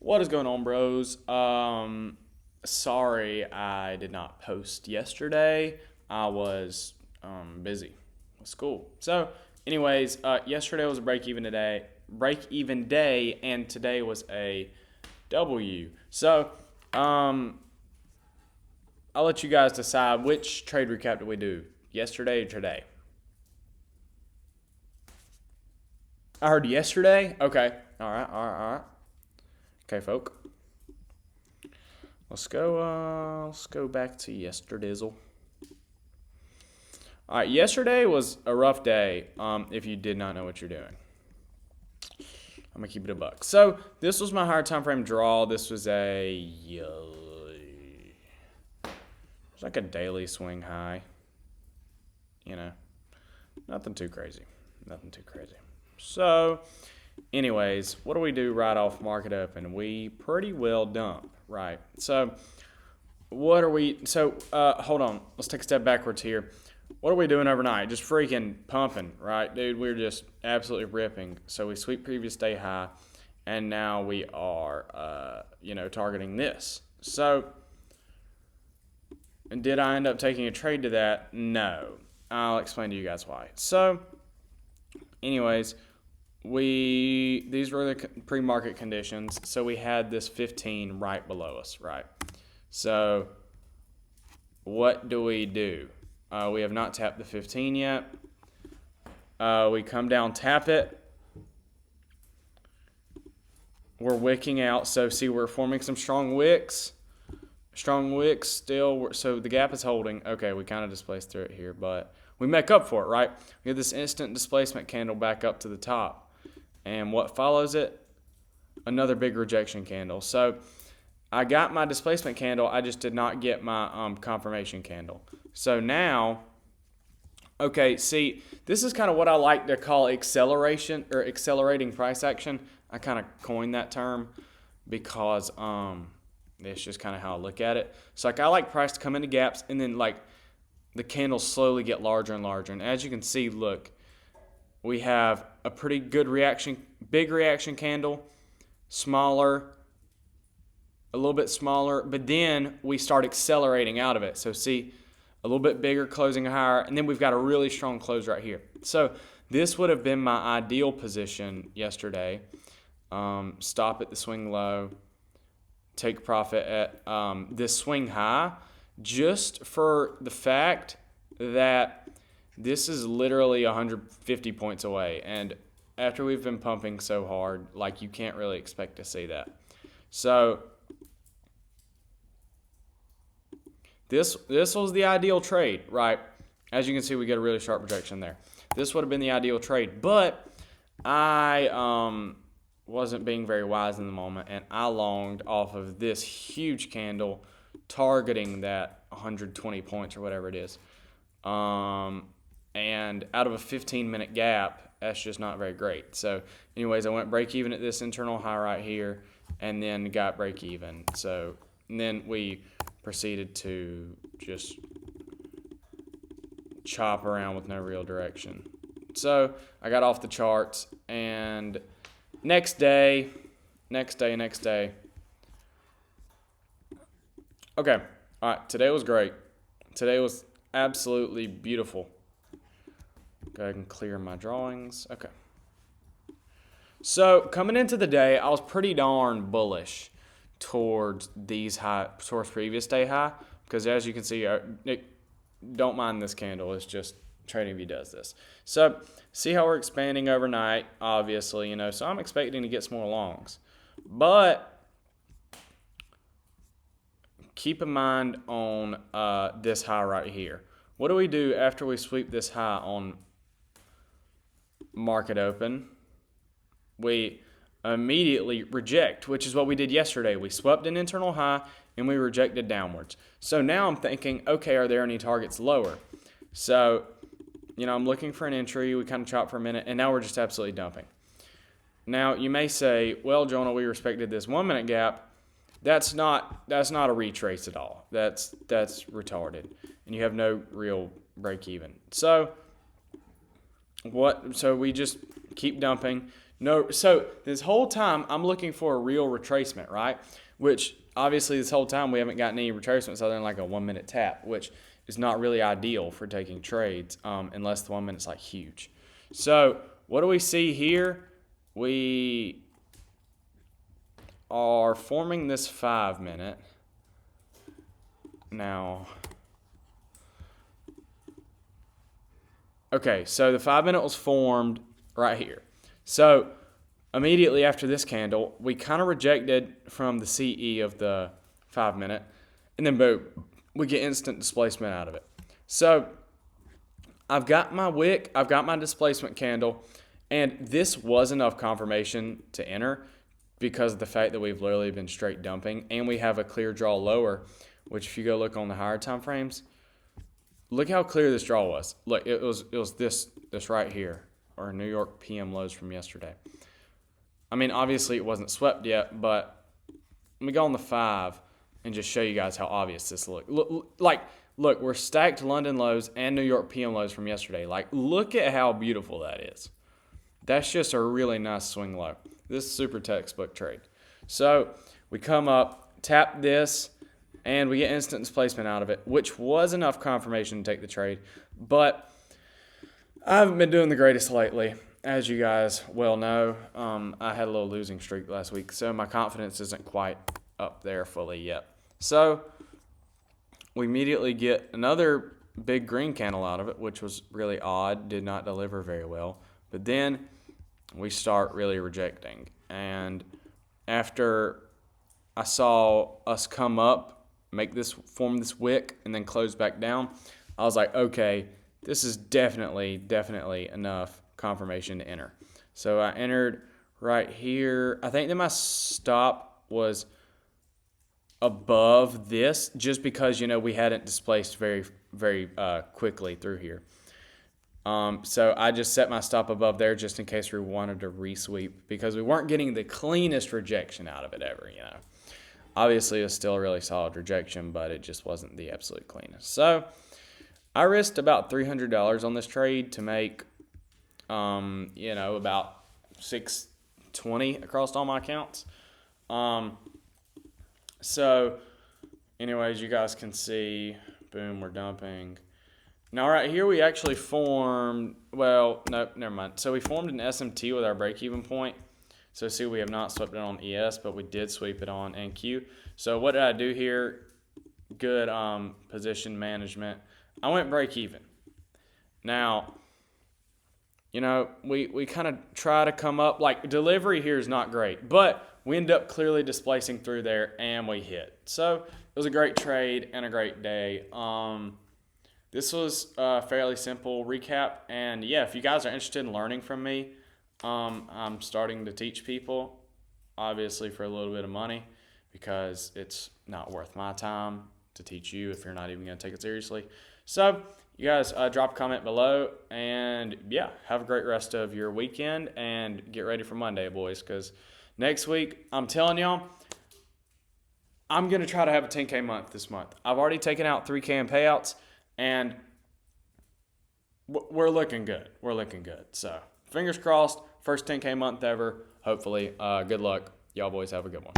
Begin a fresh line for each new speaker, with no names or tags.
What is going on, bros? Sorry I did not post yesterday. I was busy with school. So, anyways, yesterday was a break even day, and today was a W. So, um, I'll let you guys decide which trade recap did we do, yesterday or today. I heard yesterday. Okay. All right. Okay, folk. Let's go back to yesterdizzle. All right, yesterday was a rough day. If you did not know what you're doing, I'm gonna keep it a buck. So this was my higher time frame draw. This was it's like a daily swing high. You know, nothing too crazy. Nothing too crazy. So, anyways, what do we do right off market open? We pretty well dump, right? So what are we? So hold on. Let's take a step backwards here. What are we doing overnight? Just freaking pumping, right, dude? We're just absolutely ripping. So we sweep previous day high, and now we are, targeting this. So, and did I end up taking a trade to that? No. I'll explain to you guys why. So, anyways, these were the pre-market conditions. So we had this 15 right below us, right? So what do? We have not tapped the 15 yet. We come down, tap it. We're wicking out. So see, we're forming some strong wicks. Strong wicks still. So the gap is holding. Okay, we kind of displaced through it here, but we make up for it, right? We have this instant displacement candle back up to the top. And what follows it? Another big rejection candle. So I got my displacement candle. I just did not get my confirmation candle. So now, okay, see, this is kind of what I like to call acceleration or accelerating price action. I kind of coined that term because it's just kind of how I look at it. So like I like price to come into gaps and then like the candles slowly get larger and larger. And as you can see, look, we have a pretty good reaction, big reaction candle, smaller, a little bit smaller, but then we start accelerating out of it. So see, a little bit bigger, closing higher, and then we've got a really strong close right here. So this would have been my ideal position yesterday. Stop at the swing low, take profit at this swing high, just for the fact that this is literally 150 points away. And after we've been pumping so hard, like you can't really expect to see that. So this was the ideal trade, right? As you can see, we get a really sharp rejection there. This would have been the ideal trade, but I wasn't being very wise in the moment, and I longed off of this huge candle targeting that 120 points or whatever it is. And out of a 15-minute gap, that's just not very great. So anyways, I went break even at this internal high right here and then got break even. So and then we proceeded to just chop around with no real direction. So I got off the charts and next day. Okay, all right, today was great. Today was absolutely beautiful. Go ahead and clear my drawings. Okay. So coming into the day, I was pretty darn bullish towards previous day high, because as you can see, don't mind this candle. It's just TradingView does this. So see how we're expanding overnight, obviously, so I'm expecting to get some more longs. But keep in mind on this high right here. What do we do after we sweep this high on market open? We immediately reject, which is what we did yesterday. We swept an internal high and we rejected downwards. So now I'm thinking, okay, are there any targets lower? So, I'm looking for an entry. We kind of chop for a minute, and now we're just absolutely dumping. Now, you may say, well, Jonah, we respected this 1 minute gap. That's not a retrace at all. That's retarded. And you have no real break even. So we just keep dumping. No, so this whole time I'm looking for a real retracement, right? Which obviously this whole time we haven't gotten any retracements other than like a 1 minute tap, which is not really ideal for taking trades unless the 1 minute's like huge. So what do we see here? We are forming this 5 minute. Now, okay, so the 5 minute was formed right here. So immediately after this candle, we kind of rejected from the CE of the 5 minute, and then boom, we get instant displacement out of it. So I've got my wick, I've got my displacement candle, and this was enough confirmation to enter because of the fact that we've literally been straight dumping, and we have a clear draw lower, which if you go look on the higher time frames, look how clear this draw was. Look, it was this right here, or New York PM lows from yesterday. I mean, obviously it wasn't swept yet, but let me go on the 5 and just show you guys how obvious this looks. Look, we're stacked London lows and New York PM lows from yesterday. Like, look at how beautiful that is. That's just a really nice swing low. This is super textbook trade. So we come up, tap this, and we get instant displacement out of it, which was enough confirmation to take the trade. But I haven't been doing the greatest lately. As you guys well know, I had a little losing streak last week, so my confidence isn't quite up there fully yet. So we immediately get another big green candle out of it, which was really odd, did not deliver very well. But then we start really rejecting. And after I saw us come up, form this wick, and then close back down, I was like, okay, this is definitely enough confirmation to enter. So I entered right here. I think that my stop was above this just because, we hadn't displaced very quickly through here. So I just set my stop above there just in case we wanted to resweep because we weren't getting the cleanest rejection out of it ever, Obviously, it was still a really solid rejection, but it just wasn't the absolute cleanest. So I risked about $300 on this trade to make, about $620 across all my accounts. So, anyways, you guys can see, boom, we're dumping. Now, right here, we actually formed, nope, never mind. So we formed an SMT with our break-even point. So see, we have not swept it on ES, but we did sweep it on NQ. So what did I do here? Good position management. I went break-even. Now, we kind of try to come up, like delivery here is not great, but we end up clearly displacing through there and we hit. So it was a great trade and a great day. This was a fairly simple recap. And yeah, if you guys are interested in learning from me, I'm starting to teach people, obviously for a little bit of money, because it's not worth my time to teach you if you're not even going to take it seriously. So you guys drop a comment below, and yeah, have a great rest of your weekend and get ready for Monday, boys, because next week, I'm telling y'all, I'm going to try to have a 10K month this month. I've already taken out 3K in payouts, and we're looking good. So fingers crossed, first 10K month ever, hopefully. Good luck. Y'all boys have a good one.